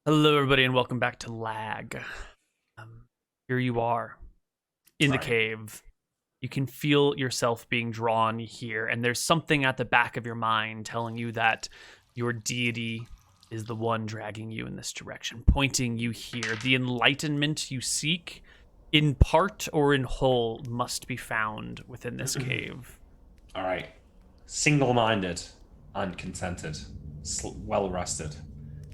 Hello, everybody, and welcome back to Lag. Here you are in the Right. cave. You can feel yourself being drawn here, and there's something at the back of your mind telling you that your deity is the one dragging you in this direction, pointing you here. The enlightenment you seek, in part or in whole, must be found within this cave. All right. Single-minded and contented, well-rested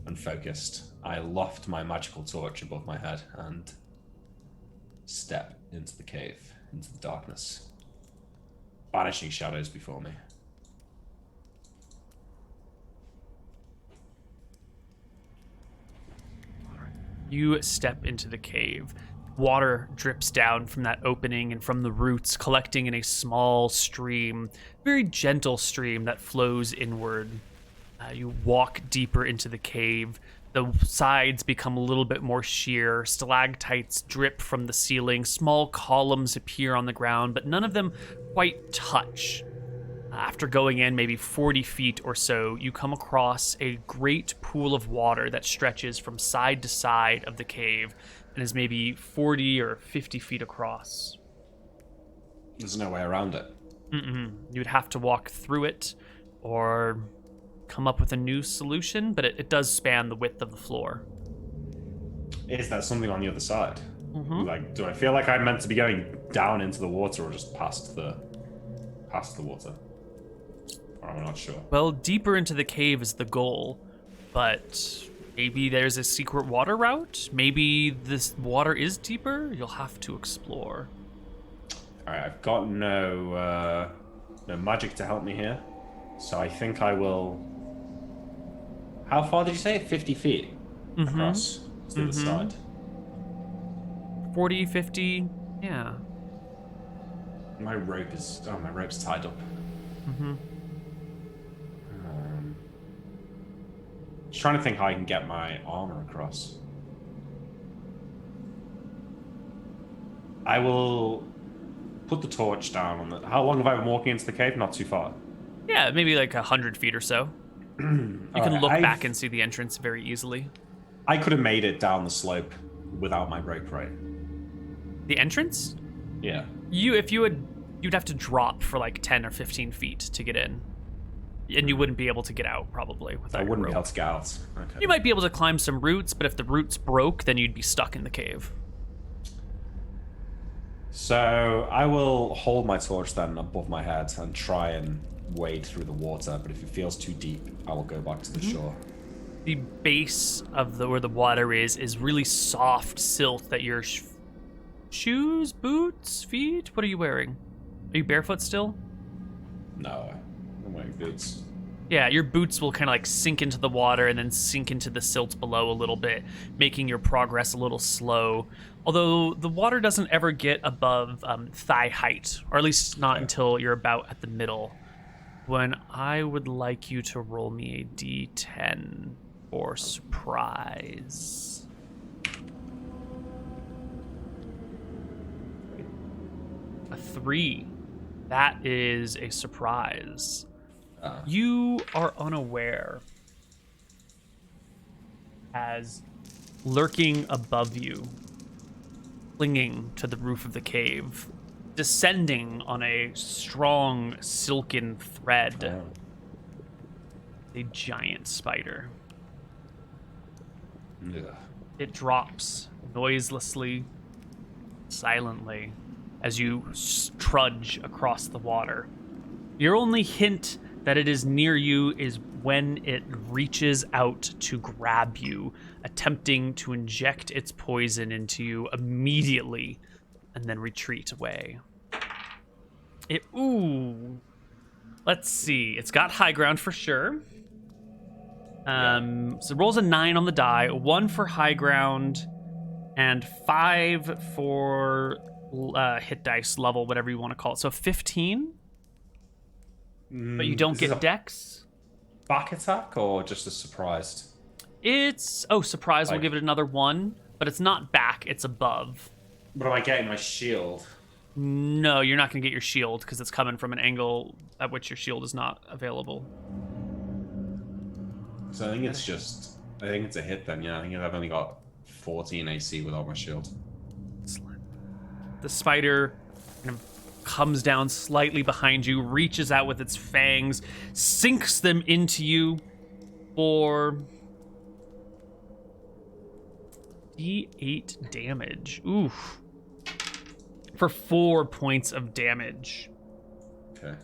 and focused. I loft my magical torch above my head and step into the cave, into the darkness, banishing shadows before me. You step into the cave. Water drips down from that opening and from the roots, collecting in a small stream, very gentle stream that flows inward. You walk deeper into the cave. The sides become a little bit more sheer. Stalactites drip from the ceiling. Small columns appear on the ground, but none of them quite touch. After going in maybe 40 feet or so, you come across a great pool of water that stretches from side to side of the cave and is maybe 40 or 50 feet across. There's no way around it. You would have to walk through it or come up with a new solution, but it does span the width of the floor. Is there something on the other side? Like, do I feel like I'm meant to be going down into the water or just past the water? Or I'm not sure. Well, deeper into the cave is the goal, but maybe there's a secret water route? Maybe this water is deeper? You'll have to explore. All right, I've got no magic to help me here, so I think I will. How far did you say? 50 feet across to the other side. 40, 50, yeah. My rope's tied up. Just trying to think how I can get my armor across. I will put the torch down on the. How long have I been walking into the cave? Not too far. Yeah, maybe like 100 feet or so. You can look back and see the entrance very easily. I could have made it down the slope without my rope, right? The entrance? Yeah. You'd have to drop for like 10 or 15 feet to get in. And you wouldn't be able to get out, probably, without I your wouldn't be rope. able to get out. Okay. You might be able to climb some roots, but if the roots broke, then you'd be stuck in the cave. So I will hold my torch then above my head and try and wade through the water, but if it feels too deep, I will go back to the shore. The base of where the water is really soft silt that your shoes, boots, feet, what are you wearing? Are you barefoot still? No, I'm wearing boots. Yeah, your boots will kind of like sink into the water and then sink into the silt below a little bit, making your progress a little slow. Although the water doesn't ever get above thigh height, or at least not until you're about at the middle. When I would like you to roll me a d10 for surprise. A 3. That is a surprise. You are unaware as lurking above you, clinging to the roof of the cave, descending on a strong silken thread, a giant spider. Yeah. It drops noiselessly, silently, as you trudge across the water. Your only hint that it is near you is when it reaches out to grab you, attempting to inject its poison into you immediately, and then retreat away. Let's see. It's got high ground for sure. So it rolls a 9 on the die, 1 for high ground, and 5 for hit dice level, whatever you want to call it. So 15. But you don't get dex. Back attack or just a surprised? It's surprise will give it another 1, but it's not back, it's above. But am I getting my shield? No, you're not going to get your shield because it's coming from an angle at which your shield is not available. So I think it's just I think it's a hit then, yeah. I think I've only got 14 AC without my shield. Excellent. The spider kind of comes down slightly behind you, reaches out with its fangs, sinks them into you for D8 damage. Oof. For 4 points of damage. Okay.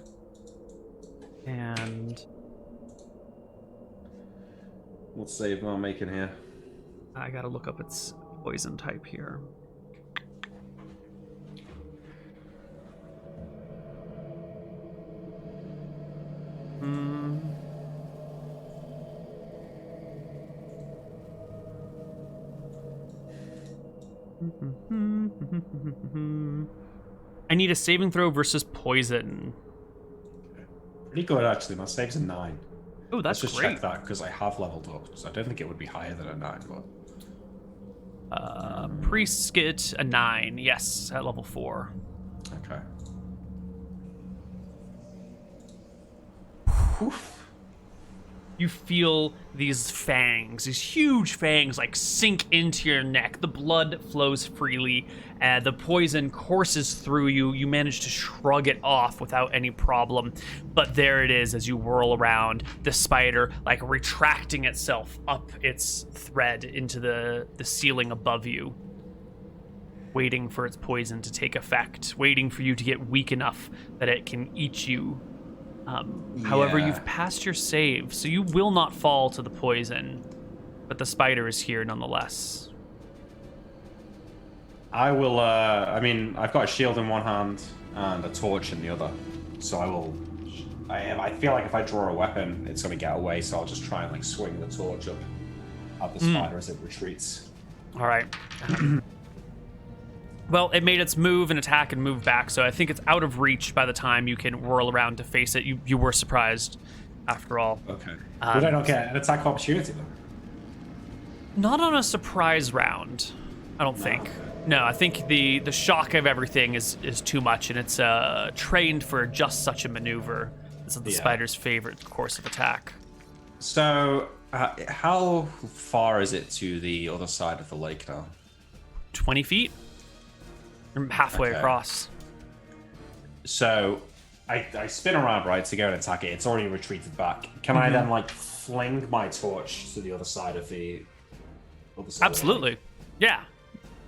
And what save am I making here? I gotta look up its poison type here. I need a saving throw versus poison. Pretty good, actually. My save's a 9. Oh, that's Let's just great. check that, because I have leveled up. So I don't think it would be higher than a 9, but... Priests get a 9. Yes, at level 4. Okay. Oof. You feel these fangs, these huge fangs, like sink into your neck. The blood flows freely. The poison courses through you. You manage to shrug it off without any problem. But there it is as you whirl around, the spider like retracting itself up its thread into the ceiling above you, waiting for its poison to take effect, waiting for you to get weak enough that it can eat you. However, you've passed your save, so you will not fall to the poison, but the spider is here nonetheless. I will, I mean, I've got a shield in one hand and a torch in the other, so I feel like if I draw a weapon, it's going to get away, so I'll just try and, like, swing the torch up at the spider as it retreats. All right. Well, it made its move and attack and move back, so I think it's out of reach by the time you can whirl around to face it. You were surprised, after all. Okay. Would I not get an attack opportunity, then? Not on a surprise round, I don't think. No, I think the shock of everything is too much, and it's trained for just such a maneuver. This is the spider's favorite course of attack. So, how far is it to the other side of the lake now? 20 feet? You're halfway across. So, I spin around, right, to go and attack it. It's already retreated back. Can I then, like, fling my torch to the other side of the... Absolutely. Yeah.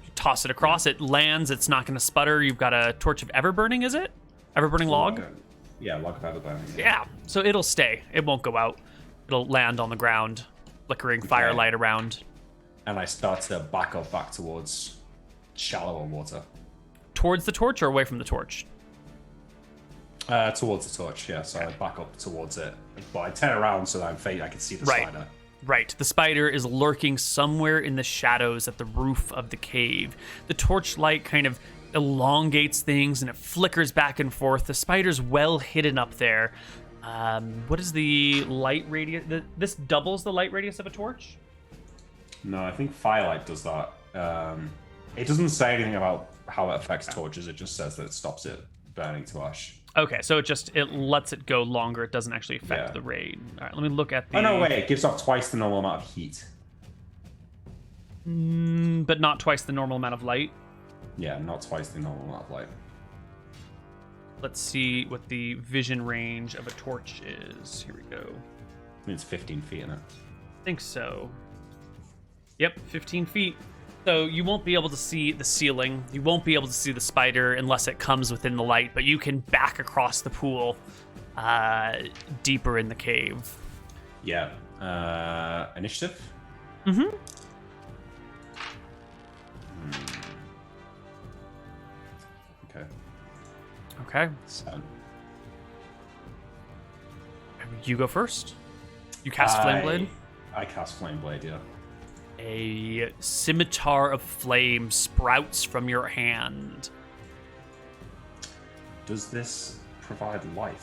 You toss it across. It lands. It's not going to sputter. You've got a torch of Everburning, is it? Everburning log? Yeah, log of Everburning. Yeah. So it'll stay. It won't go out. It'll land on the ground, flickering firelight around. And I start to back up back towards shallower water. Towards the torch or away from the torch? Towards the torch, yeah. So I back up towards it. But I turn around so that I can see the spider. Right. The spider is lurking somewhere in the shadows at the roof of the cave. The torchlight kind of elongates things and it flickers back and forth. The spider's well hidden up there. What is the light radius? This doubles the light radius of a torch? No, I think firelight does that. It doesn't say anything about how it affects torches. It just says that it stops it burning to ash. Okay, so it lets it go longer. It doesn't actually affect the raid. All right, let me look at the... Oh, no, wait. It gives off twice the normal amount of heat. But not twice the normal amount of light? Yeah, not twice the normal amount of light. Let's see what the vision range of a torch is. Here we go. I mean, it's 15 feet in it. I think so. Yep, 15 feet. So you won't be able to see the ceiling. You won't be able to see the spider unless it comes within the light, but you can back across the pool deeper in the cave. Yeah. Initiative? Mm-hmm. Okay. So. You go first. You cast Flame Blade? I cast Flame Blade, yeah. A scimitar of flame sprouts from your hand. Does this provide light?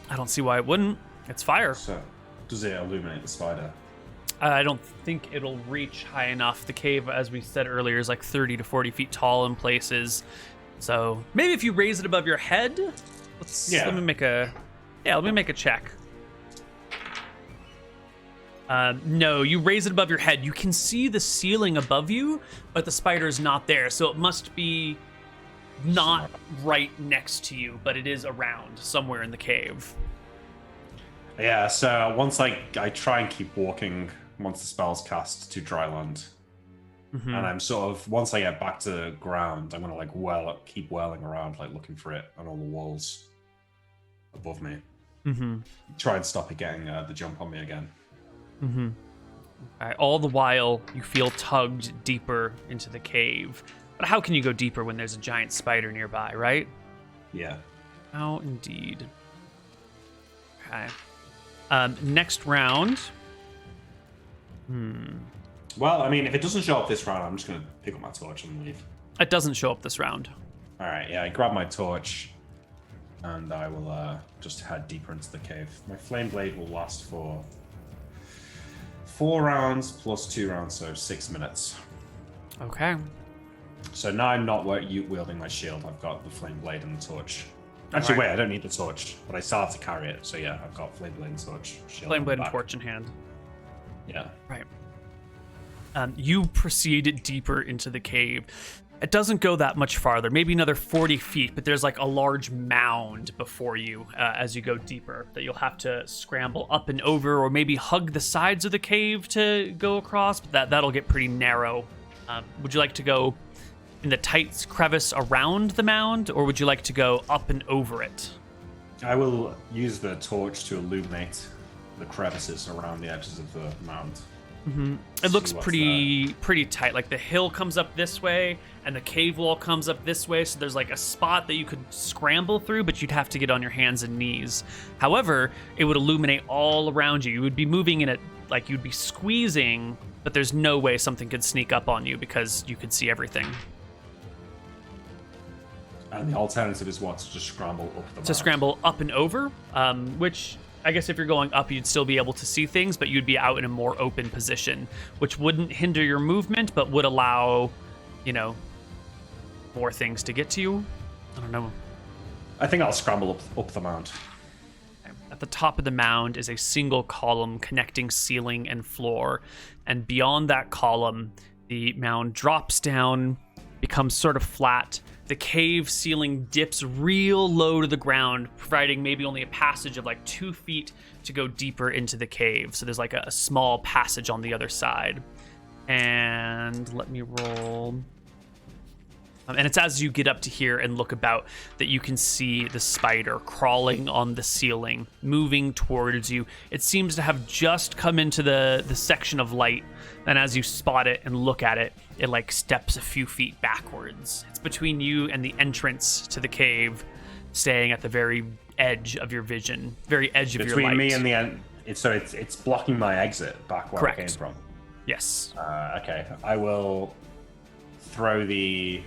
I don't see why it wouldn't. It's fire. So, does it illuminate the spider? I don't think it'll reach high enough. The cave, as we said earlier, is like 30 to 40 feet tall in places. So maybe if you raise it above your head. Let me make a check. No, you raise it above your head. You can see the ceiling above you, but the spider's not there. So it must be not right next to you, but it is around somewhere in the cave. Yeah, so once I try and keep walking once the spell's cast to dry land. Mm-hmm. And I'm sort of, once I get back to the ground, I'm going to like keep whirling around, like looking for it on all the walls above me. Mm-hmm. Try and stop it getting the jump on me again. Mm-hmm. All right, all the while, you feel tugged deeper into the cave. But how can you go deeper when there's a giant spider nearby, right? Yeah. How indeed. Okay. Next round. Well, I mean, if it doesn't show up this round, I'm just going to pick up my torch and leave. It doesn't show up this round. All right, yeah, I grab my torch, and I will just head deeper into the cave. My flame blade will last for 4 rounds plus 2 rounds, so 6 minutes. Okay. So now I'm not wielding my shield. I've got the flame blade and the torch. Actually, wait, I don't need the torch, but I still have to carry it. So yeah, I've got flame blade and torch. Flame blade and torch in hand. Yeah. Right. You proceed deeper into the cave. It doesn't go that much farther, maybe another 40 feet, but there's like a large mound before you as you go deeper that you'll have to scramble up and over, or maybe hug the sides of the cave to go across, but that'll get pretty narrow. Would you like to go in the tight crevice around the mound, or would you like to go up and over it? I will use the torch to illuminate the crevices around the edges of the mound. Mm-hmm. It looks pretty tight. Like the hill comes up this way and the cave wall comes up this way, so there's like a spot that you could scramble through, but you'd have to get on your hands and knees. However, it would illuminate all around you. You would be moving in it like you'd be squeezing, but there's no way something could sneak up on you because you could see everything. And the alternative is what? To just scramble up the mound? To scramble up and over, which I guess if you're going up, you'd still be able to see things, but you'd be out in a more open position, which wouldn't hinder your movement, but would allow, more things to get to you. I don't know. I think I'll scramble up the mound. At the top of the mound is a single column connecting ceiling and floor, and beyond that column, the mound drops down, becomes sort of flat. The cave ceiling dips real low to the ground, providing maybe only a passage of like 2 feet to go deeper into the cave. So there's like a small passage on the other side. And let me roll. And it's as you get up to here and look about that you can see the spider crawling on the ceiling, moving towards you. It seems to have just come into the section of light. And as you spot it and look at it, it like steps a few feet backwards. It's between you and the entrance to the cave, staying at the very edge of your vision, very edge of your light. Between me and the end, it's blocking my exit back where I came from. Yes. Okay, I will throw the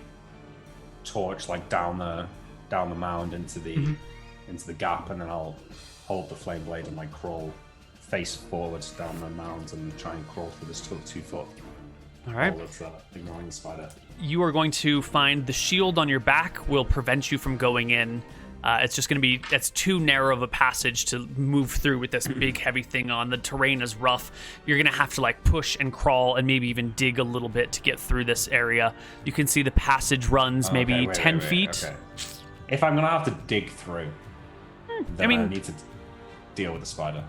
torch like down the mound into the gap, and then I'll hold the flame blade and like crawl face forwards down the mound and try and crawl through this 2 foot. All right. Ignoring the spider. You are going to find the shield on your back will prevent you from going in. It's just going to be, that's too narrow of a passage to move through with this big heavy thing on. The terrain is rough. You're going to have to like push and crawl and maybe even dig a little bit to get through this area. You can see the passage runs maybe 10 feet. Okay. If I'm going to have to dig through, then I need to deal with the spider.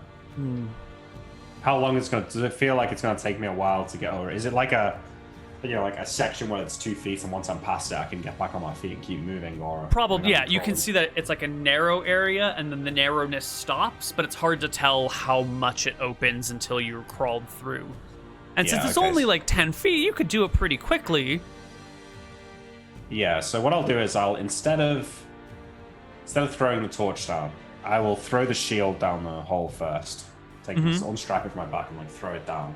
How long does it feel like it's going to take me a while to get over? Is it like a section where it's 2 feet, and once I'm past it, I can get back on my feet and keep moving? Or probably, yeah. You can see that it's like a narrow area, and then the narrowness stops, but it's hard to tell how much it opens until you're crawled through. And since it's only like 10 feet, you could do it pretty quickly. Yeah. So what I'll do is instead of throwing the torch down, I will throw the shield down the hole first. Unstrap it from my back and like throw it down.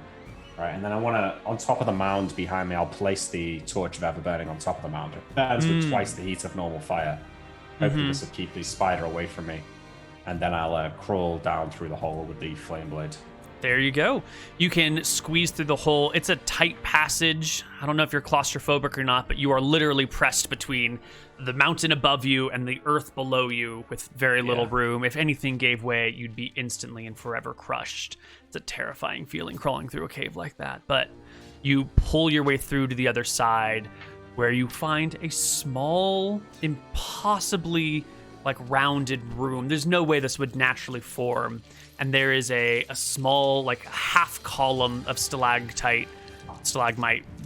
Right, and then I want to, on top of the mound behind me, I'll place the torch of ever burning on top of the mound. It burns with twice the heat of normal fire. Hopefully this will keep the spider away from me. And then I'll crawl down through the hole with the flame blade. There you go. You can squeeze through the hole. It's a tight passage. I don't know if you're claustrophobic or not, but you are literally pressed between the mountain above you and the earth below you with very little room. If anything gave way, you'd be instantly and forever crushed. It's a terrifying feeling crawling through a cave like that. But you pull your way through to the other side where you find a small, impossibly rounded room. There's no way this would naturally form. And there is a small, half column of stalagmite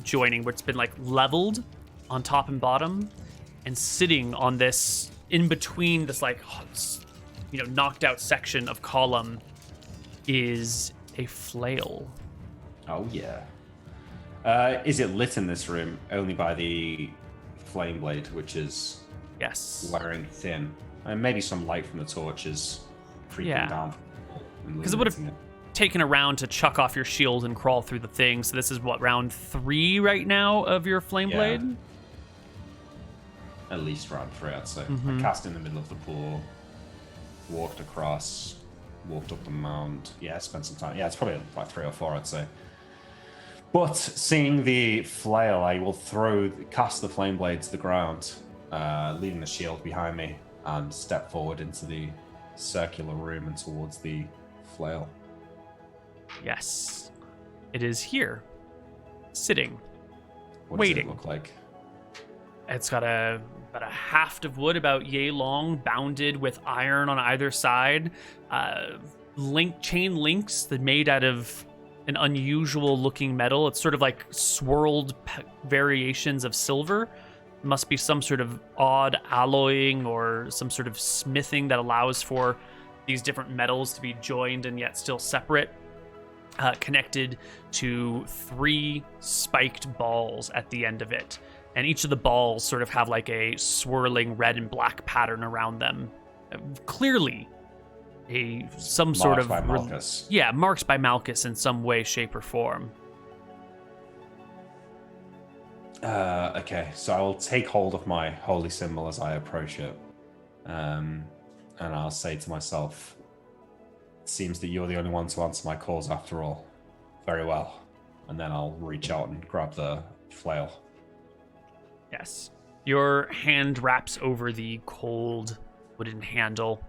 joining, where it's been leveled on top and bottom, and sitting on this, in between this knocked out section of column, is a flail. Oh yeah. Is it lit in this room only by the flame blade, which is wearing thin, and maybe some light from the torches creeping down? Because it would have taken a round to chuck off your shield and crawl through the thing. So this is round 3 right now of your flame blade? At least round 3, I'd say. I cast in the middle of the pool, walked across, walked up the mound. Yeah, spent some time. Yeah, it's probably 3 or 4, I'd say. But seeing the flail, I will cast the flame blade to the ground, leaving the shield behind me, and step forward into the circular room and towards the flail. Yes. It is here. Sitting. What waiting. Does it look like? It's got about a haft of wood about yay long, bounded with iron on either side. Chain links that made out of an unusual looking metal. It's sort of like swirled variations of silver. Must be some sort of odd alloying or some sort of smithing that allows for these different metals to be joined and yet still separate, connected to 3 spiked balls at the end of it. And each of the balls sort of have a swirling red and black pattern around them. Clearly some sort of... Marked by Malchus. Marked by Malchus in some way, shape, or form. Okay, so I will take hold of my holy symbol as I approach it. And I'll say to myself, it seems that you're the only one to answer my calls after all. Very well. And then I'll reach out and grab the flail. Yes. Your hand wraps over the cold wooden handle.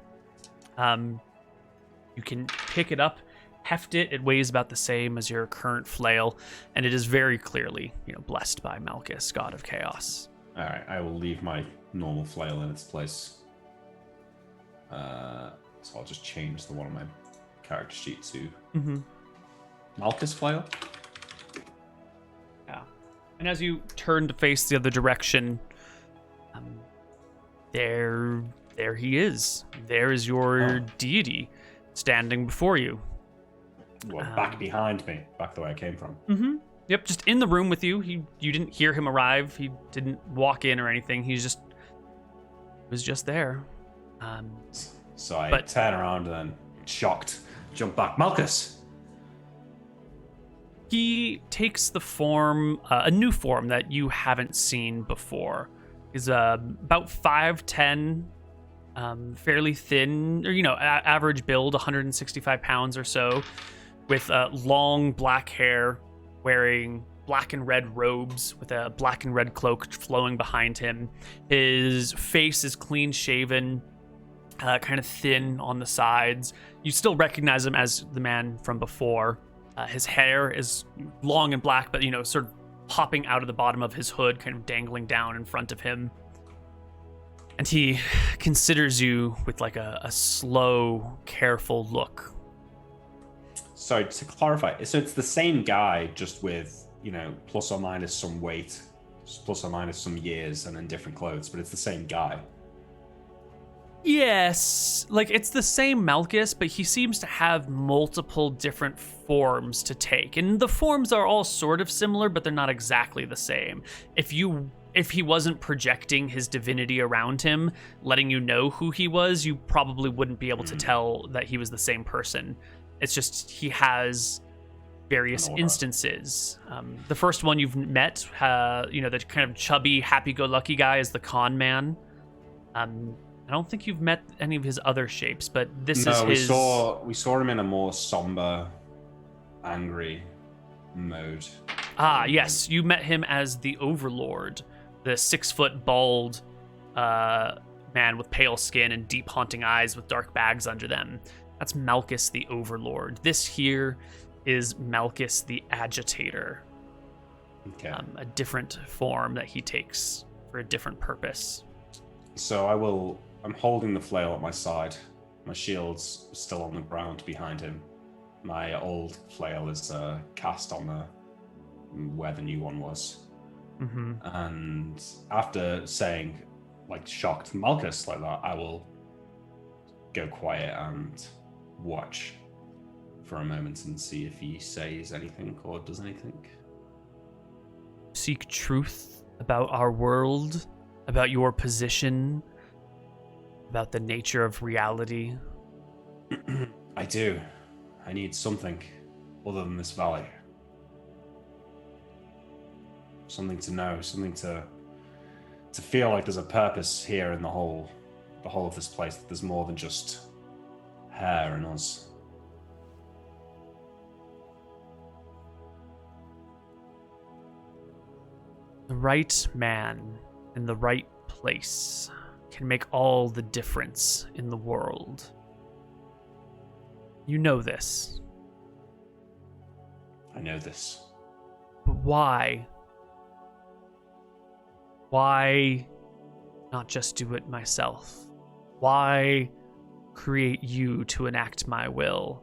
You can pick it up, heft it. It weighs about the same as your current flail, and it is very clearly, blessed by Malchus, god of chaos. All right, I will leave my normal flail in its place. So I'll just change the one on my character sheet to Malchus flail. Yeah. And as you turn to face the other direction, there he is. There is your deity standing before you. Well, back behind me, back the way I came from. Mm-hmm. Yep, just in the room with you. You didn't hear him arrive. He didn't walk in or anything. He was just there. So I turn around and then, shocked, jump back. Malchus! He takes the form, a new form that you haven't seen before. He's about 5'10", fairly thin, or average build, 165 pounds or so, with long black hair, wearing black and red robes with a black and red cloak flowing behind him. His face is clean shaven, kind of thin on the sides. You still recognize him as the man from before. His hair is long and black, but sort of popping out of the bottom of his hood, kind of dangling down in front of him. And he considers you with a slow, careful look. So to clarify, so it's the same guy, just with, plus or minus some weight, plus or minus some years, and in different clothes, but it's the same guy. Yes, it's the same Malchus, but he seems to have multiple different forms to take. And the forms are all sort of similar, but they're not exactly the same. If he wasn't projecting his divinity around him, letting you know who he was, you probably wouldn't be able to tell that he was the same person. It's just he has various instances. The first one you've met, the kind of chubby, happy-go-lucky guy is the con man. I don't think you've met any of his other shapes, but this is his... we saw him in a more somber, angry mode. Ah, yes. You met him as the Overlord, the 6-foot bald man with pale skin and deep haunting eyes with dark bags under them. That's Malchus the Overlord. This here is Malchus the Agitator. Okay. A different form that he takes for a different purpose. So I'm holding the flail at my side. My shield's still on the ground behind him. My old flail is cast on where the new one was. Mm-hmm. And after saying, like, shocked Malchus like that, I will go quiet and watch for a moment and see if he says anything or does anything. Seek truth about our world, about your position, about the nature of reality. I do. I need something other than this valley. Something to know, something to feel like there's a purpose here in the whole of this place, that there's more than just hair and us. The right man in the right place can make all the difference in the world. You know this. I know this. But why? Why not just do it myself? Why create you to enact my will?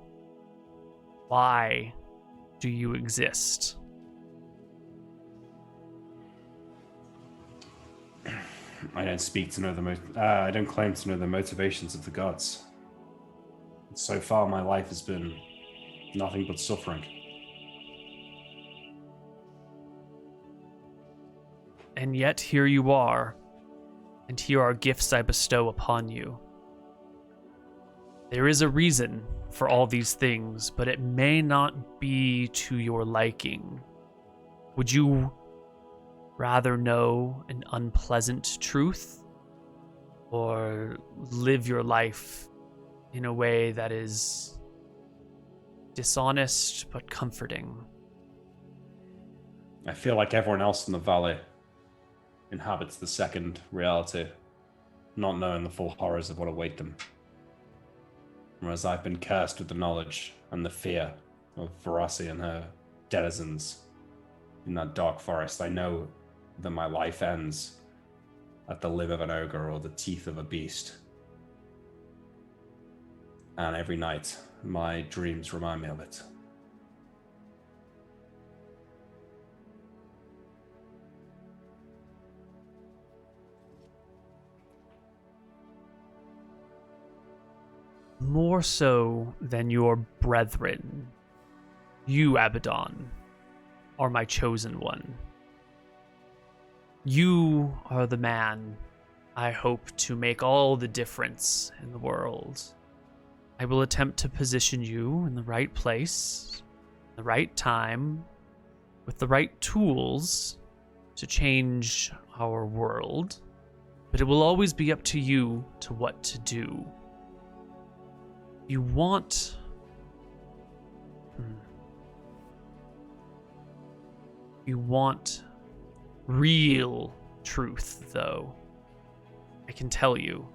Why do you exist? I don't speak to know I don't claim to know the motivations of the gods. So far, my life has been nothing but suffering. And yet here you are, and here are gifts I bestow upon you. There is a reason for all these things, but it may not be to your liking. Would you rather know an unpleasant truth, or live your life in a way that is dishonest but comforting? I feel like everyone else in the valley inhabits the second reality, not knowing the full horrors of what await them. Whereas I've been cursed with the knowledge and the fear of Verasi and her denizens in that dark forest. I know that my life ends at the limb of an ogre or the teeth of a beast. And every night, my dreams remind me of it. More so than your brethren, you, Abbadon, are my chosen one. You are the man I hope to make all the difference in the world. I will attempt to position you in the right place, the right time, with the right tools to change our world, but it will always be up to you to what to do. You want... You want real truth, though. I can tell you,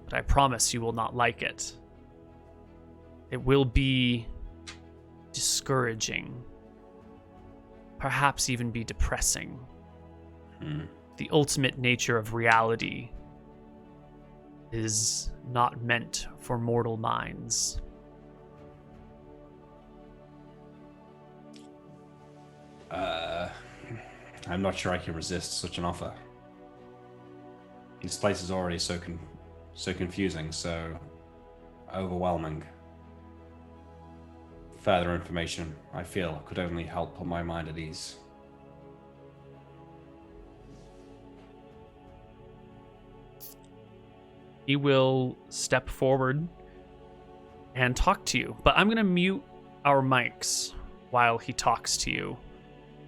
but I promise you will not like it. It will be discouraging, perhaps even be depressing. The ultimate nature of reality is not meant for mortal minds. I'm not sure I can resist such an offer. This place is already so confusing, so overwhelming. Further information, I feel, could only help put my mind at ease. He will step forward and talk to you, but I'm going to mute our mics while he talks to you,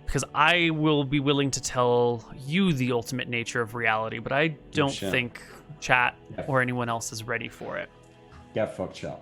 because I will be willing to tell you the ultimate nature of reality, but I don't think chat or anyone else is ready for it. Get fucked, chat.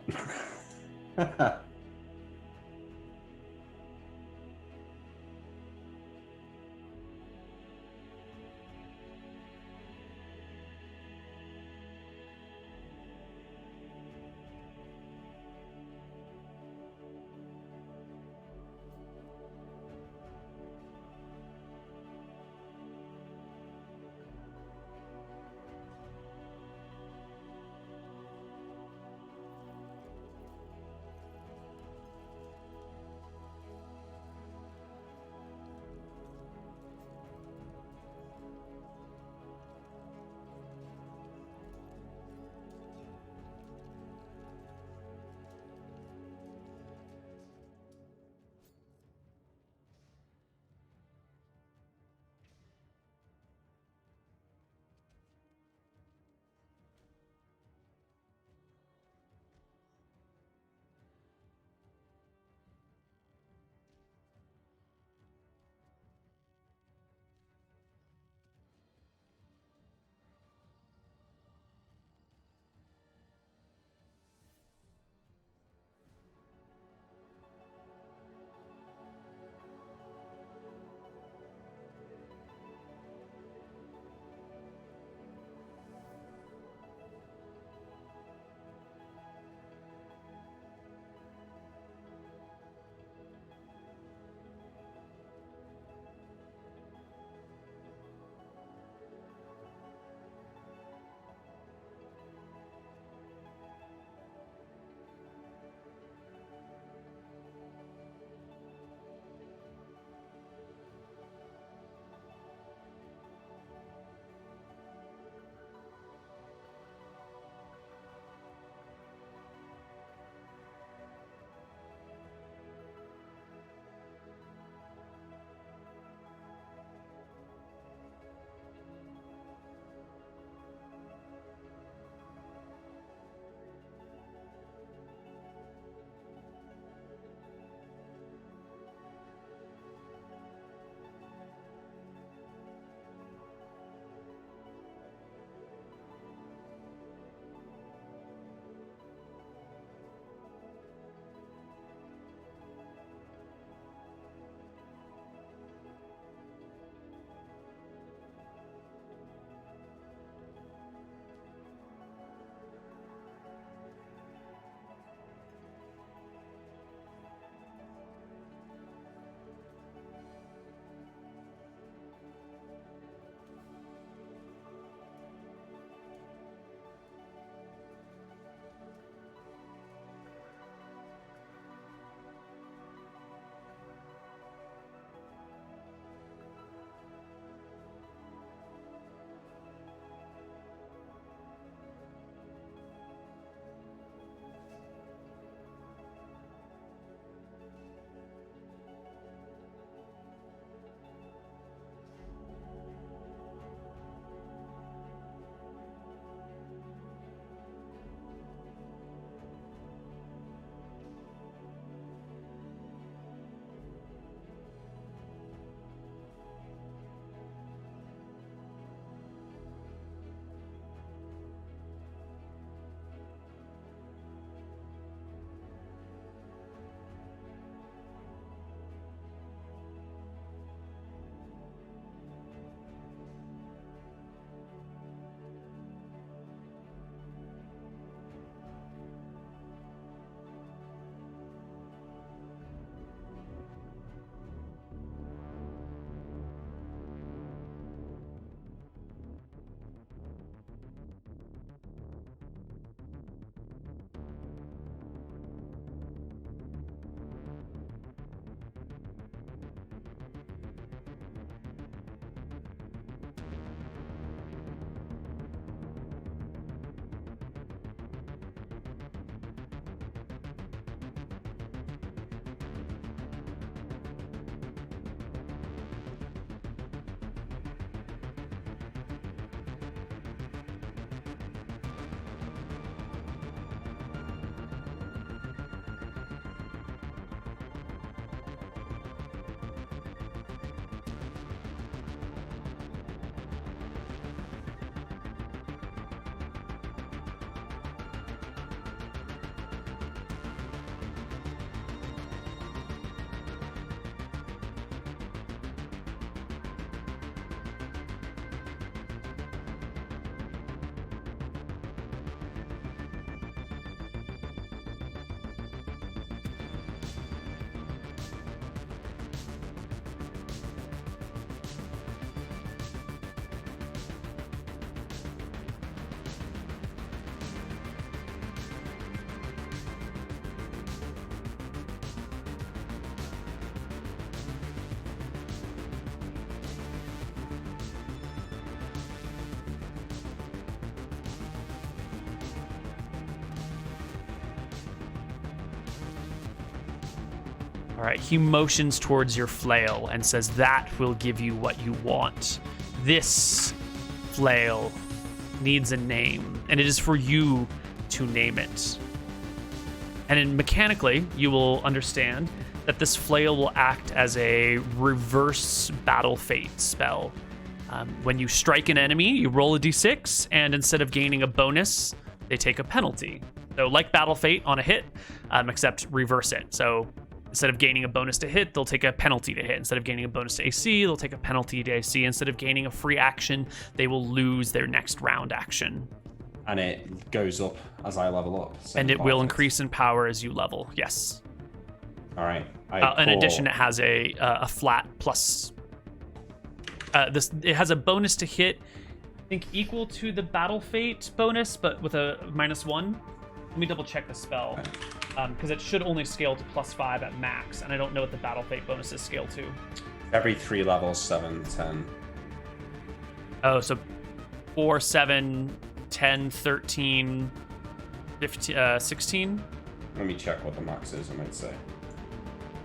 All right, he motions towards your flail and says that will give you what you want. This flail needs a name, and it is for you to name it. And mechanically, you will understand that this flail will act as a reverse battle fate spell. When you strike an enemy, you roll a d6, and instead of gaining a bonus, they take a penalty. So like battle fate on a hit, except reverse it. So instead of gaining a bonus to hit, they'll take a penalty to hit. Instead of gaining a bonus to AC, they'll take a penalty to AC. Instead of gaining a free action, they will lose their next round action. And it goes up as I level up. And it will increase in power as you level, yes. All right. In addition, it has a flat plus. It has a bonus to hit, I think equal to the battle fate bonus, but with a -1. Let me double check the spell, because it should only scale to +5 at max, and I don't know what the battle fate bonus is scaled to. Every 3 levels, 7, 10. Oh, so 4, 7, 10, 13, 15, 16? Let me check what the max is, I might say.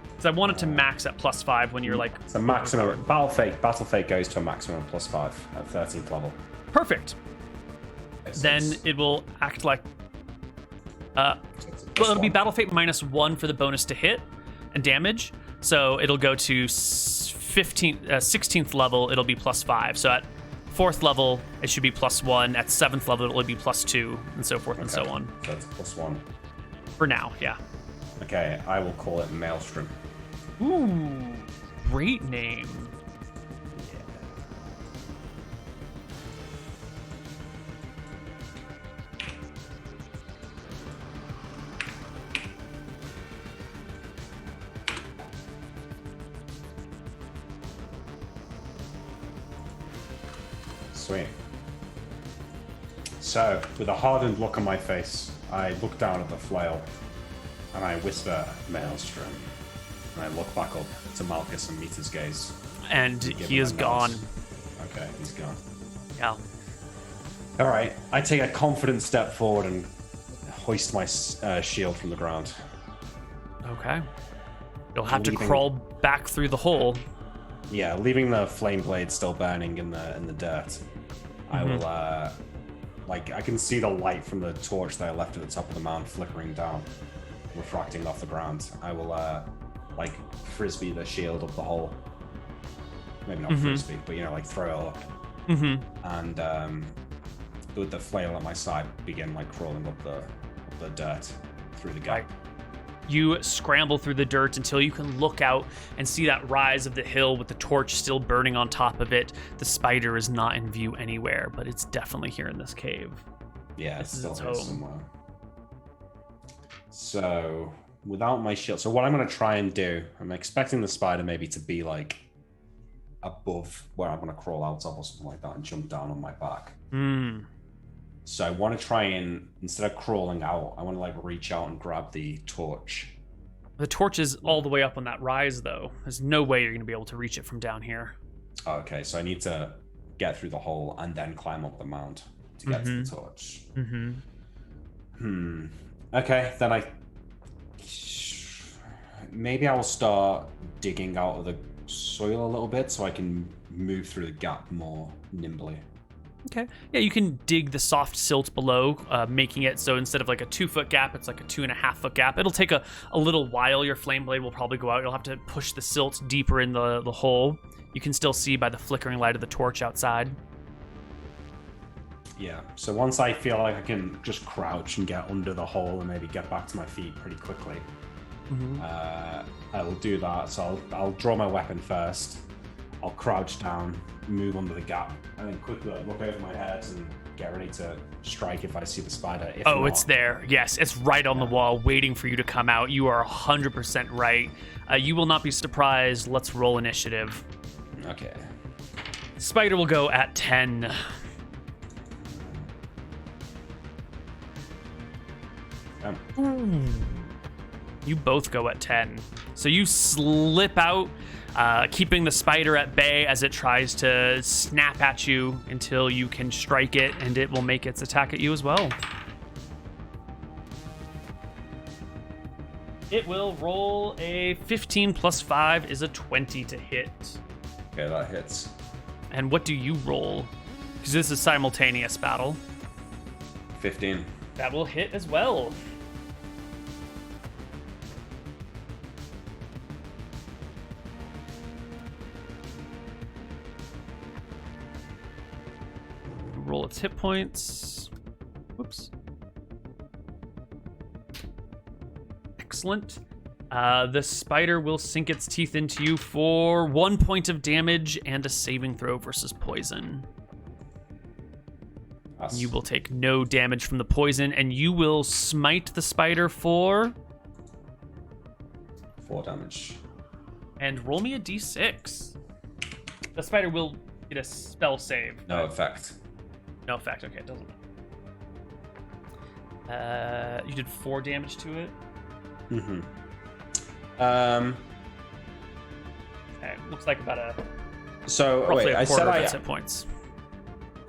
Because I wanted to max at +5 when you're like... It's a maximum. Battle fate goes to a maximum of +5 at 13th level. Perfect. Then it will act like... well, it'll be battle fate -1 for the bonus to hit and damage. So it'll go to 16th level, it'll be +5. So at 4th level, it should be +1. At 7th level, it'll be +2, and so forth and so on. So that's +1. For now, yeah. Okay, I will call it Maelstrom. Ooh, great name. Sweet. So, with a hardened look on my face, I look down at the flail and I whisper, Maelstrom. And I look back up to Malchus and meet his gaze. And he is gone. Okay, he's gone. Yeah. All right, I take a confident step forward and hoist my shield from the ground. Okay. You'll have to crawl back through the hole. Yeah, leaving the flame blade still burning in the dirt. I will, I can see the light from the torch that I left at the top of the mound flickering down, refracting off the ground. I will, frisbee the shield up the hole. Maybe not frisbee, but, throw it up. And with the flail at my side, begin, crawling up the dirt through the gap. You scramble through the dirt until you can look out and see that rise of the hill with the torch still burning on top of it. The spider is not in view anywhere, but it's definitely here in this cave. Yeah, it's still here home somewhere. So, without my shield... So what I'm going to try and do... I'm expecting the spider maybe to be, above where I'm going to crawl out of or something like that and jump down on my back. So I want to try and, instead of crawling out, I want to reach out and grab the torch. The torch is all the way up on that rise, though. There's no way you're going to be able to reach it from down here. Okay, so I need to get through the hole and then climb up the mound to get to the torch. Okay, then maybe I will start digging out of the soil a little bit so I can move through the gap more nimbly. Okay. Yeah, you can dig the soft silt below, making it so instead of a 2-foot gap, it's a 2.5-foot gap. It'll take a little while. Your flame blade will probably go out. You'll have to push the silt deeper in the hole. You can still see by the flickering light of the torch outside. Yeah, so once I feel like I can just crouch and get under the hole and maybe get back to my feet pretty quickly, I will do that. So I'll draw my weapon first. I'll crouch down, move under the gap, and then quickly look over my head and get ready to strike if I see the spider. If not, it's there. Yes, it's right on the wall, waiting for you to come out. You are 100% right. You will not be surprised. Let's roll initiative. Okay. Spider will go at 10. You both go at 10. So you slip out, keeping the spider at bay as it tries to snap at you until you can strike it, and it will make its attack at you as well. It will roll a 15 plus 5 is a 20 to hit. Okay, that hits. And what do you roll? Because this is simultaneous battle. 15. That will hit as well. Roll its hit points. Whoops. Excellent. The spider will sink its teeth into you for 1 point of damage and a saving throw versus poison. You will take no damage from the poison, and you will smite the spider for 4 damage. And roll me a d6. The spider will get a spell save. No effect. No effect. Okay, it doesn't. You did 4 damage to it. Mm-hmm. Okay, looks like about a. So roughly wait, a quarter of its hit points.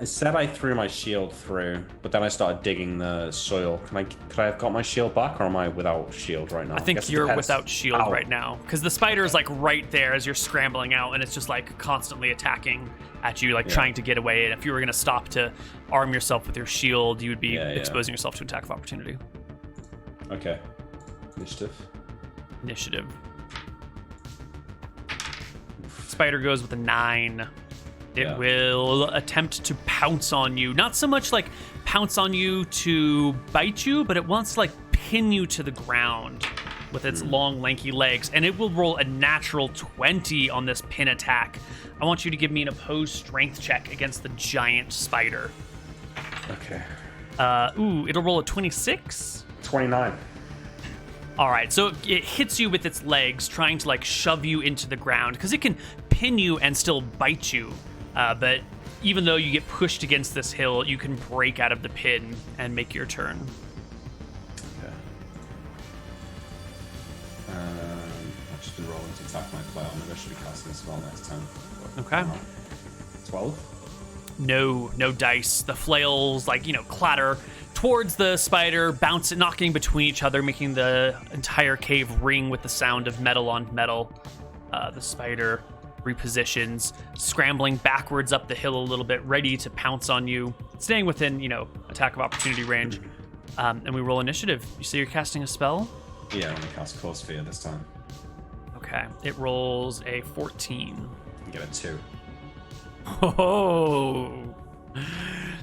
I said I threw my shield through, but then I started digging the soil. Could I have got my shield back, or am I without shield right now? I think guess it you're depends. without shield Ow. right now, because the spider is like right there as you're scrambling out, and it's just like constantly attacking at you, like trying to get away. And if you were gonna stop to arm yourself with your shield, you would be exposing yourself to attack of opportunity. Okay. Initiative. Spider goes with a 9. It will attempt to pounce on you. Not so much like pounce on you to bite you, but it wants to like pin you to the ground with its long, lanky legs. And it will roll a natural 20 on this pin attack. I want you to give me an opposed strength check against the giant spider. Okay. It'll roll a 26. 29. All right, so it hits you with its legs, trying to like shove you into the ground, because it can pin you and still bite you. But even though you get pushed against this hill, you can break out of the pin and make your turn. Okay. I've just been rolling to attack my player. Maybe I should be casting a spell next time. Okay. 12? No dice. The flails, clatter towards the spider, bounce, knocking between each other, making the entire cave ring with the sound of metal on metal. The spider repositions, scrambling backwards up the hill a little bit, ready to pounce on you, staying within, attack of opportunity range. And we roll initiative. You say you're casting a spell? Yeah, I'm going to cast Cause Fear this time. Okay. It rolls a 14. You get a 2. Oh,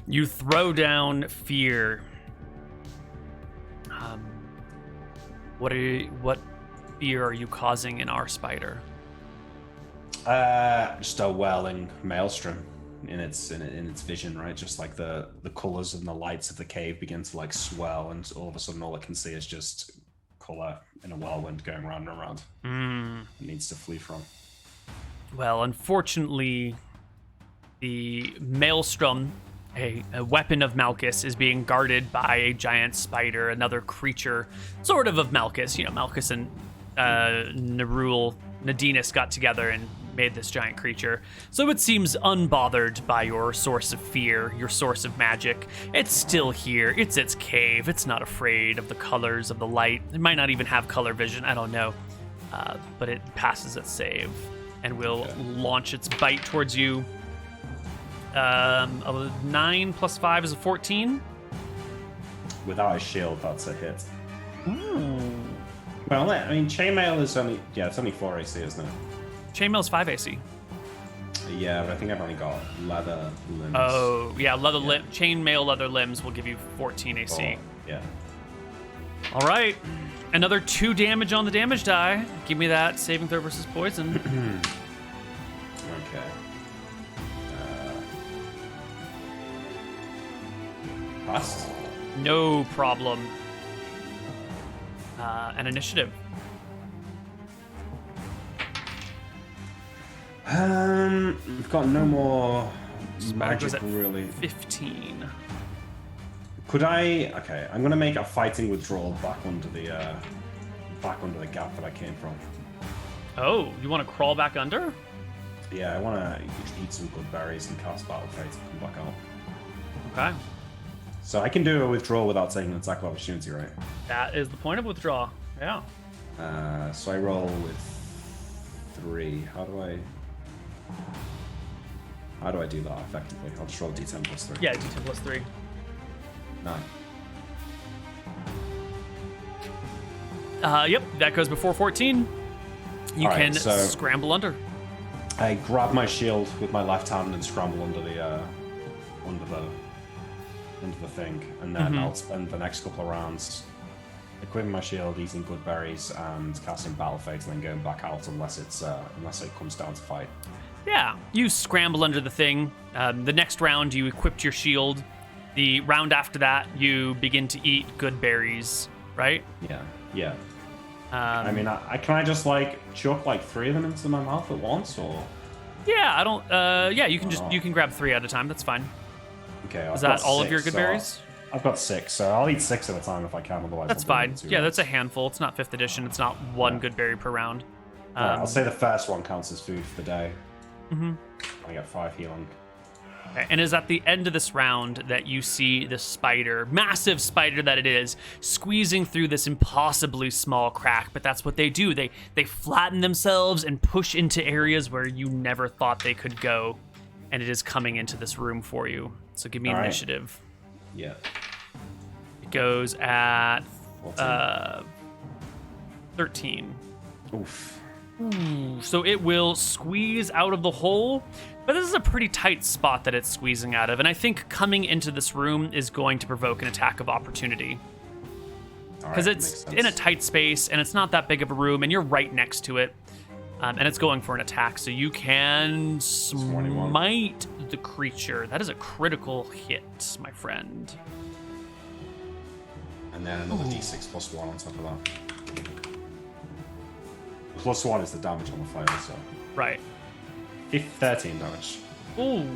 you throw down fear. What fear are you causing in our spider? Just a whirling maelstrom in its vision, right? Just like the colors and the lights of the cave begin to like swell, and all of a sudden, all it can see is just color in a whirlwind going round and around. It needs to flee from. Well, unfortunately, the maelstrom, a weapon of Malchus, is being guarded by a giant spider, another creature, sort of Malchus. Malchus and Nadinus got together and made this giant creature. So it seems unbothered by your source of fear, your source of magic. It's still here. It's its cave. It's not afraid of the colors of the light. It might not even have color vision. I don't know. But it passes its save and will launch its bite towards you. A 9 plus 5 is a 14. Without a shield, that's a hit. Ooh. Well, I mean, chainmail is only it's only 4 AC, isn't it? Chainmail's 5 AC. Yeah, but I think I've only got leather limbs. Oh, yeah, chainmail leather limbs will give you 14 AC. Yeah. All right. Another 2 damage on the damage die. Give me that saving throw versus poison. Okay. Passed. No problem. An initiative. We've got no more magic, At really. 15. Could I? Okay, I'm gonna make a fighting withdrawal back under the gap that I came from. Oh, you want to crawl back under? Yeah, I want to eat some good berries and cast Battle Fate and come back out. Okay. So I can do a withdrawal without taking an attack of opportunity, right? That is the point of withdraw. Yeah. So I roll with 3. How do I do that effectively? I'll just roll d10 plus 3. Yeah, d10 plus 3. 9. Yep, that goes before 14. You All right, can so- scramble under. I grab my shield with my left hand and scramble under the thing, and then I'll spend the next couple of rounds equipping my shield, eating good berries, and casting Battle Fate, and then going back out unless it comes down to fight. Yeah, you scramble under the thing. The next round, you equipped your shield. The round after that, you begin to eat good berries, right? Yeah. I mean, can I just chuck 3 of them into my mouth at once, or? Yeah, I don't. Yeah, you can grab 3 at a time. That's fine. Okay. Is that all of your good berries? I've got 6, so I'll eat 6 at a time if I can. Otherwise, That's fine. Yeah, that's a handful. It's not 5th edition. It's not one good berry per round. Alright, I'll say the first one counts as food for the day. Mm-hmm. I get 5 healing. Okay, and it is at the end of this round that you see the spider, massive spider that it is, squeezing through this impossibly small crack. But that's what they do. They flatten themselves and push into areas where you never thought they could go. And it is coming into this room for you. So give me initiative. Yeah. It goes at 14. 13. Oof. So it will squeeze out of the hole, but this is a pretty tight spot that it's squeezing out of, and I think coming into this room is going to provoke an attack of opportunity. Because it's in a tight space, and it's not that big of a room, and you're right next to it, and it's going for an attack, so you can smite the creature. That is a critical hit, my friend. And then another d6 plus 1 on top of that. Plus 1 is the damage on the fire, so. Right. 13 damage. Ooh.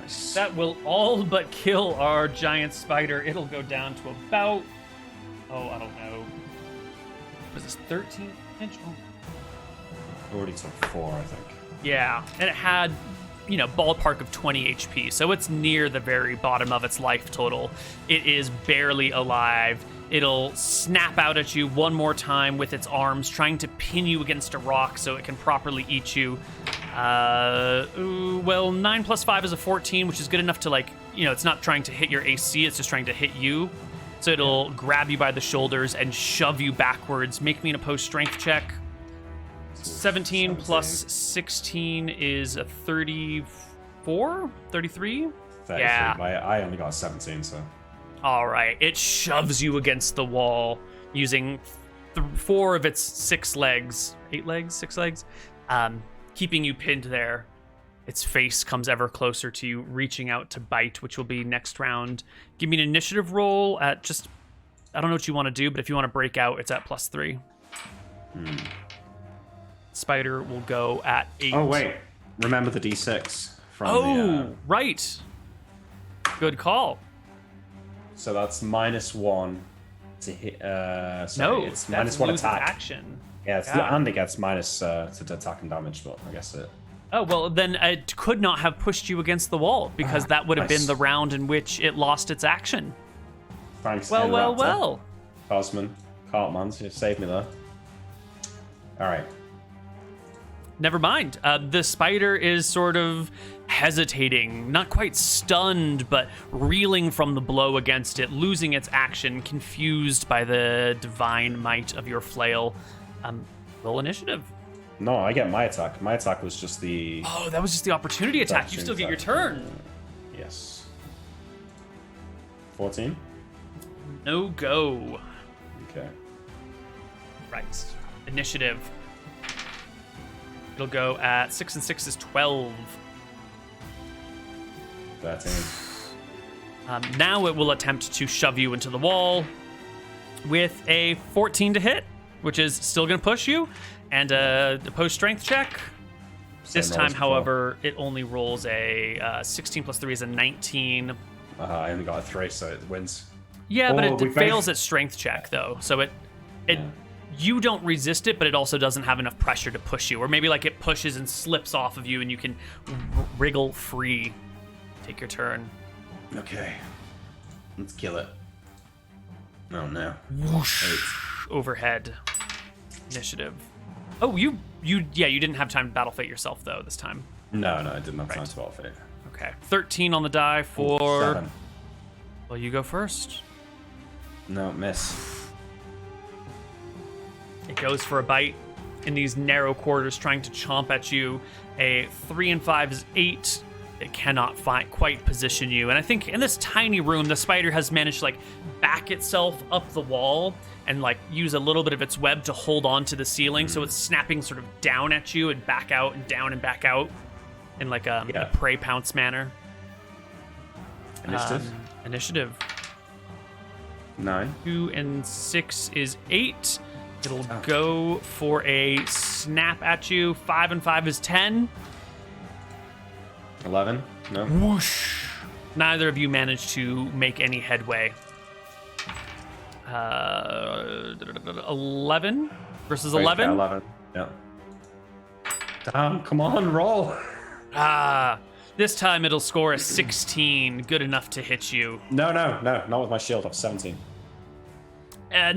Nice. That will all but kill our giant spider. It'll go down to about, I don't know. Was this 13 inch? Oh. Already took 4, I think. Yeah, and it had, ballpark of 20 HP, so it's near the very bottom of its life total. It is barely alive. It'll snap out at you one more time with its arms, trying to pin you against a rock so it can properly eat you. 9 plus 5 is a 14, which is good enough to, it's not trying to hit your AC, it's just trying to hit you. So it'll grab you by the shoulders and shove you backwards. Make me an opposed strength check. 17 plus 16 is a 34? 33? 33. Yeah. I only got a 17, so. All right. It shoves you against the wall using 4 of its 6 legs. 8 legs? 6 legs? Keeping you pinned there. Its face comes ever closer to you, reaching out to bite, which will be next round. Give me an initiative roll at just... I don't know what you want to do, but if you want to break out, it's at +3. Spider will go at 8. Oh, wait. Remember the d6 from right. Good call. So that's -1 to hit. It's that's -1 lose attack. Action. Yeah, and it gets minus to attack and damage, but I guess it. Oh, well, then it could not have pushed you against the wall, because that would have been the round in which it lost its action. Thanks, Well. Cosman, Cartman, you saved me there. All right. Never mind. The spider is sort of hesitating, not quite stunned, but reeling from the blow against it, losing its action, confused by the divine might of your flail. Roll initiative. No, I get my attack. My attack was just the... Oh, that was just the opportunity attack. You still get your turn. Yes. 14? No go. Okay. Right. Initiative. It'll go at 6 and 6 is 12. 13. Now it will attempt to shove you into the wall with a 14 to hit, which is still going to push you, and a opposed strength check. This time, however, it only rolls a 16 plus 3 is a 19. I only got a 3, so it wins. Yeah, but it fails its strength check, though. So you don't resist it, but it also doesn't have enough pressure to push you. Or maybe like it pushes and slips off of you and you can wriggle free. Take your turn. Okay. Let's kill it. Oh no. Whoosh. Overhead. Initiative. Oh, you didn't have time to battle fate yourself though this time. No, I didn't have time to battle fate. Okay, 13 on the die for. 7. Well, you go first. No, miss. It goes for a bite in these narrow quarters, trying to chomp at you. A 3 and 5 is 8. It cannot quite position you. And I think in this tiny room, the spider has managed to like back itself up the wall and like use a little bit of its web to hold on to the ceiling. So it's snapping sort of down at you and back out and down and back out in like a prey pounce manner. Initiative? Initiative. 9. 2 and 6 is 8. It'll go for a snap at you. 5 and 5 is 10. 11. No. Whoosh. Neither of you managed to make any headway. 11 versus 11. Okay, 11. Yeah. Damn, come on, roll. This time it'll score a 16, good enough to hit you. No, not with my shield. I'm 17.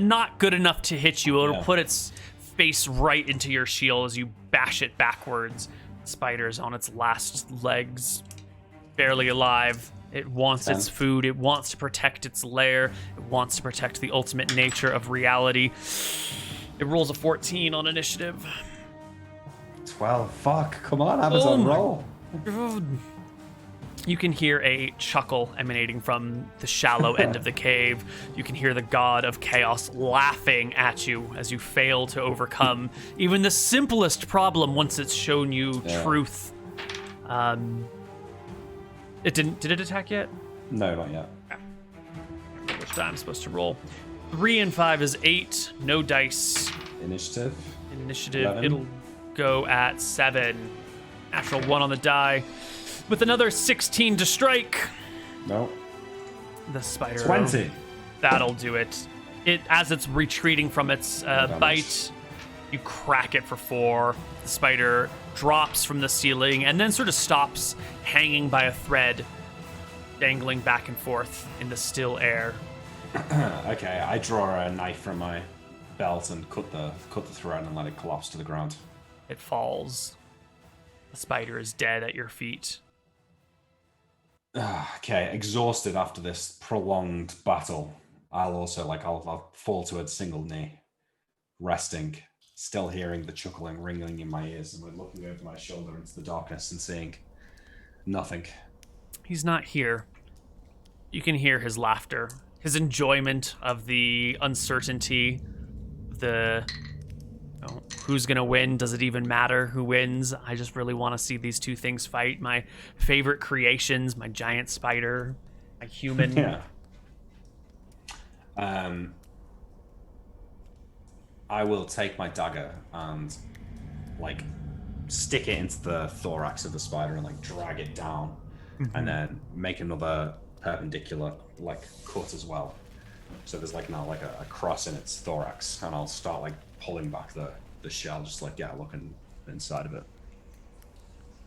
Not good enough to hit you. It'll put its face right into your shield as you bash it backwards. Spider's on its last legs, barely alive. It wants its food. It wants to protect its lair. It wants to protect the ultimate nature of reality. It rolls a 14 on initiative. 12. Fuck. Come on, Abbadon, roll. God. You can hear a chuckle emanating from the shallow end of the cave. You can hear the god of chaos laughing at you as you fail to overcome even the simplest problem once it's shown you truth. Did it attack yet? No, not yet. Okay. Which I'm supposed to roll. 3 and 5 is 8. No dice. Initiative. 11. It'll go at 7. Natural 1 on the die. With another 16 to strike. No. The spider. 20. That'll do it. As it's retreating from its bite, you crack it for 4. The spider drops from the ceiling and then sort of stops hanging by a thread, dangling back and forth in the still air. Okay, I draw a knife from my belt and cut the thread and let it collapse to the ground. It falls. The spider is dead at your feet. Okay, exhausted after this prolonged battle, I'll fall to a single knee, resting, still hearing the chuckling ringing in my ears, and looking over my shoulder into the darkness and seeing nothing. He's not here. You can hear his laughter, his enjoyment of the uncertainty, who's gonna win? Does it even matter who wins? I just really want to see these two things fight. My favorite creations, my giant spider, my human. Yeah. I will take my dagger and stick it into the thorax of the spider and drag it down, and then make another perpendicular cut as well. So there's now a cross in its thorax, and I'll start pulling back the shell, just looking inside of it.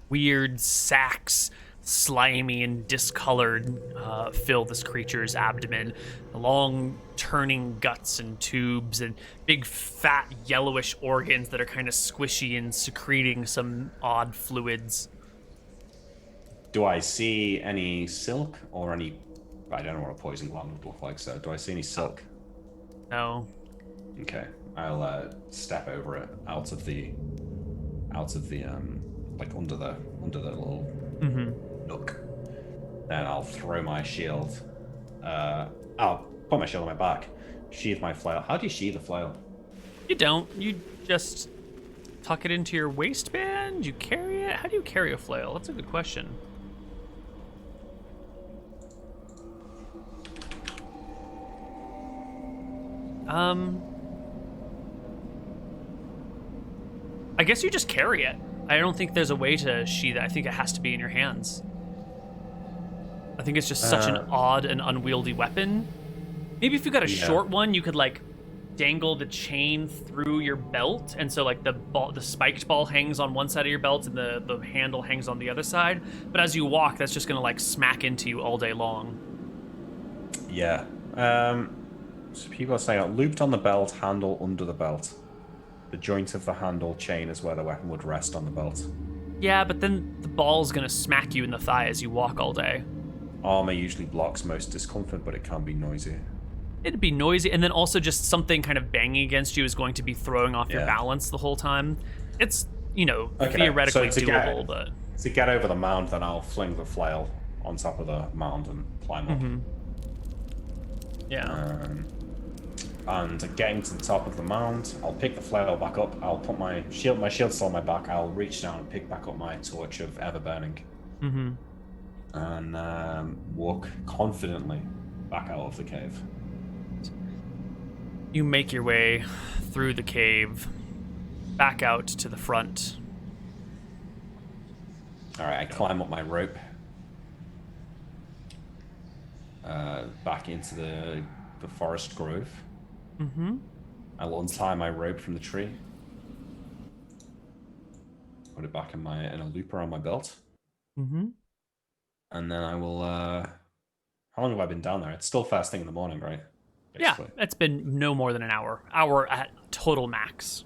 Weird sacs, slimy and discolored, fill this creature's abdomen. Long turning guts and tubes and big fat yellowish organs that are kind of squishy and secreting some odd fluids. Do I see any silk or any... I don't know what a poison gland would look like, so do I see any silk? No. Okay, I'll step over it out of the under the little nook. Then I'll throw my shield. I'll put my shield on my back, sheathe my flail. How do you sheathe a flail? You don't. You just tuck it into your waistband. You carry it. How do you carry a flail? That's a good question. I guess you just carry it. I don't think there's a way to sheath it. I think it has to be in your hands. I think it's just such an odd and unwieldy weapon. Maybe if you got a short one, you could dangle the chain through your belt, and so the spiked ball hangs on one side of your belt and the handle hangs on the other side. But as you walk, that's just gonna smack into you all day long. Yeah. So people are saying looped on the belt, handle under the belt. The joint of the handle chain is where the weapon would rest on the belt. Yeah, but then the ball's gonna smack you in the thigh as you walk all day. Armor usually blocks most discomfort, but it can be noisy. It'd be noisy, and then also just something kind of banging against you is going to be throwing off your Yeah. balance the whole time. It's, Okay, theoretically so doable, but... To get over the mound, then I'll fling the flail on top of the mound and climb up. Yeah. And getting to the top of the mound, I'll pick the flail back up. I'll put my shield's still on my back. I'll reach down and pick back up my torch of ever burning. And walk confidently back out of the cave. You make your way through the cave, back out to the front. All right, I climb up my rope, back into the forest grove. I'll untie my rope from the tree, put it back in a loop around my belt, and then I will. How long have I been down there? It's still first thing in the morning, right? Basically. Yeah, it's been no more than an hour at total max.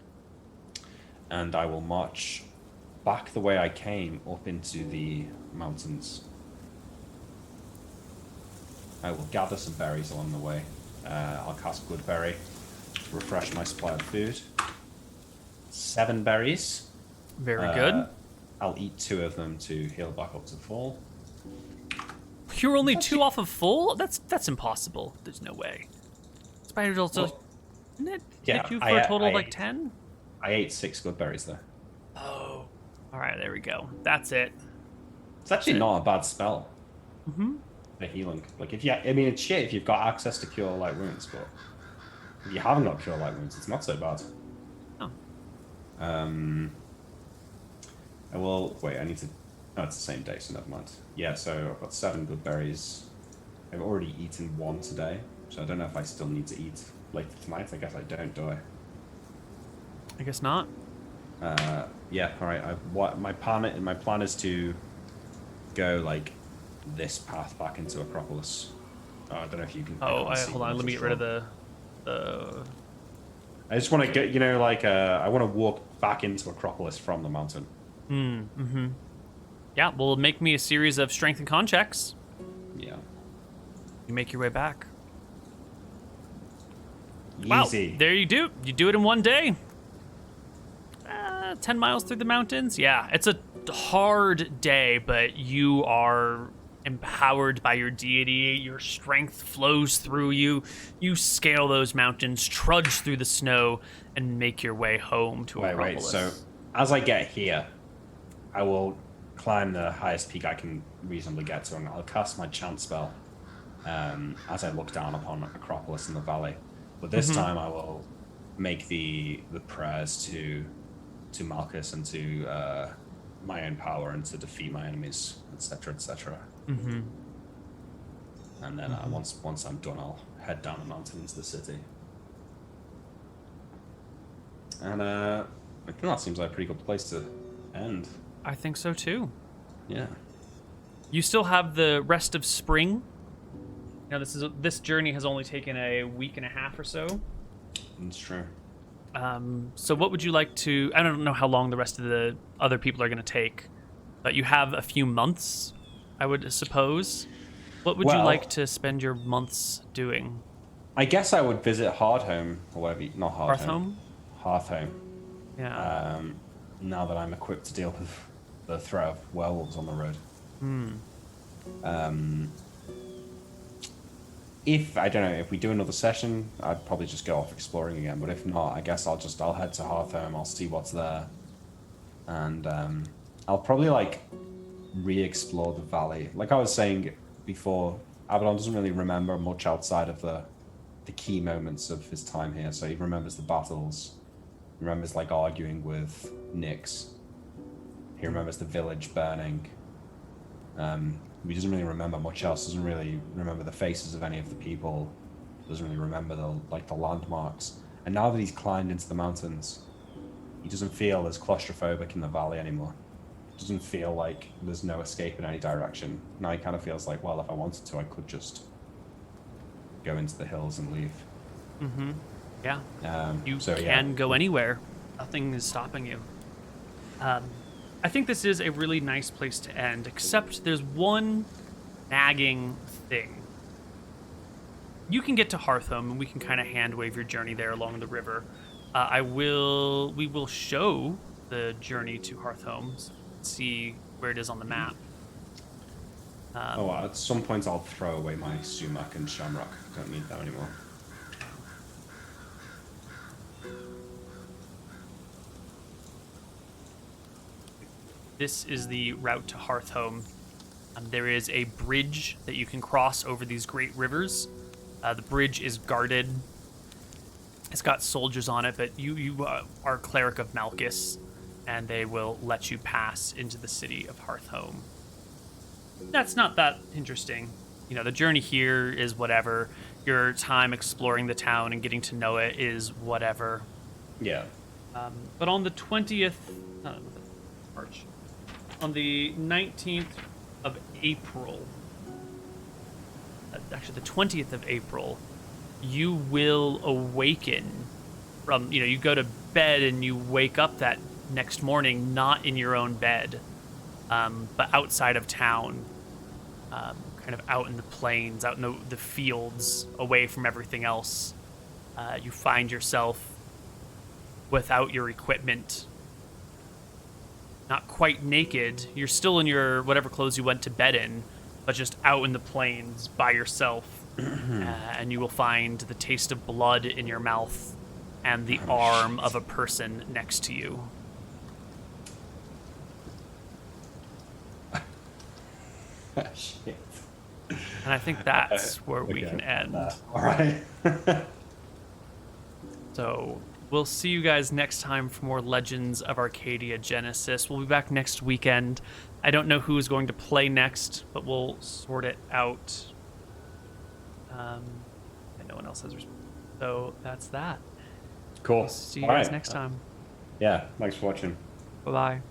And I will march back the way I came up into the mountains. I will gather some berries along the way. I'll cast Good Berry to refresh my supply of food. 7 berries. Very good. I'll eat 2 of them to heal back up to full. You're only 2 off of full? That's impossible. There's no way. Spiders also... Didn't it hit you for a total of like 10? I ate 6 good berries there. Oh. Alright, there we go. That's it. It's actually not a bad spell. The healing. Like, it's shit if you've got access to Cure Light Wounds, but if you haven't got Cure Light Wounds, it's not so bad. Oh. I will... Wait, I need to... No, it's the same day, so never mind. Yeah, so I've got 7 good berries. I've already eaten 1 today, so I don't know if I still need to eat later tonight. I guess I don't, do I? I guess not. Yeah, alright. My plan is to go, like, this path back into Acropolis. I don't know if you can... Hold on, let me get rid of the... I just want to get, I want to walk back into Acropolis from the mountain. Yeah, well, make me a series of strength and con checks. Yeah. You make your way back. Easy. Wow, there you do. You do it in one day. 10 miles through the mountains. Yeah, it's a hard day, but you are empowered by your deity. Your strength flows through you. You scale those mountains, trudge through the snow, and make your way home to Acropolis. So as I get here, I will climb the highest peak I can reasonably get to, and I'll cast my chant spell as I look down upon Acropolis in the valley. But this time I will make the prayers to Malchus and to my own power and to defeat my enemies, etc., etc. And then once I'm done, I'll head down the mountain into the city. And I think that seems like a pretty good place to end. I think so too. Yeah. You still have the rest of spring. Now this journey has only taken a week and a half or so. That's true. So what would you like to... I don't know how long the rest of the other people are going to take, but you have a few months, I would suppose. What would you like to spend your months doing? I guess I would visit Hardhome, or whatever. Not Hearthhome? Hearthhome. Yeah. Now that I'm equipped to deal with the threat of werewolves on the road. If we do another session, I'd probably just go off exploring again. But if not, I guess I'll head to Hearthhome. I'll see what's there, and I'll probably re-explore the valley. Like I was saying before, Abbadon doesn't really remember much outside of the key moments of his time here. So he remembers the battles. He remembers arguing with Nyx. He remembers the village burning. He doesn't really remember much else. Doesn't really remember the faces of any of the people. Doesn't really remember the landmarks. And now that he's climbed into the mountains, he doesn't feel as claustrophobic in the valley anymore. Doesn't feel like there's no escape in any direction. Now he kind of feels like, well, if I wanted to, I could just go into the hills and leave. Yeah. You so, can go anywhere. Nothing is stopping you. I think this is a really nice place to end, except there's one nagging thing. You can get to Hearthhome, and we can kind of hand wave your journey there along the river. We will show the journey to Hearthhome, so you can see where it is on the map. At some point I'll throw away my sumac and shamrock. Don't need that anymore. This is the route to Hearthhome. There is a bridge that you can cross over these great rivers. The bridge is guarded. It's got soldiers on it, but you are cleric of Malchus, and they will let you pass into the city of Hearthhome. That's not that interesting. You know, the journey here is whatever. Your time exploring the town and getting to know it is whatever. Yeah. But on the 20th, March, on the 19th of April, actually the 20th of April, you will awaken from, you go to bed and you wake up that next morning, not in your own bed, but outside of town, kind of out in the plains, out in the fields, away from everything else. You find yourself without your equipment, not quite naked. You're still in your whatever clothes you went to bed in, but just out in the plains by yourself. And you will find the taste of blood in your mouth and the arm of a person next to you. Shit. And I think that's where we can end. All right. So we'll see you guys next time for more Legends of Arcadia Genesis. We'll be back next weekend. I don't know who is going to play next, but we'll sort it out. And no one else has responded. So that's that. Cool. See you guys next time. Yeah, thanks for watching. Bye-bye.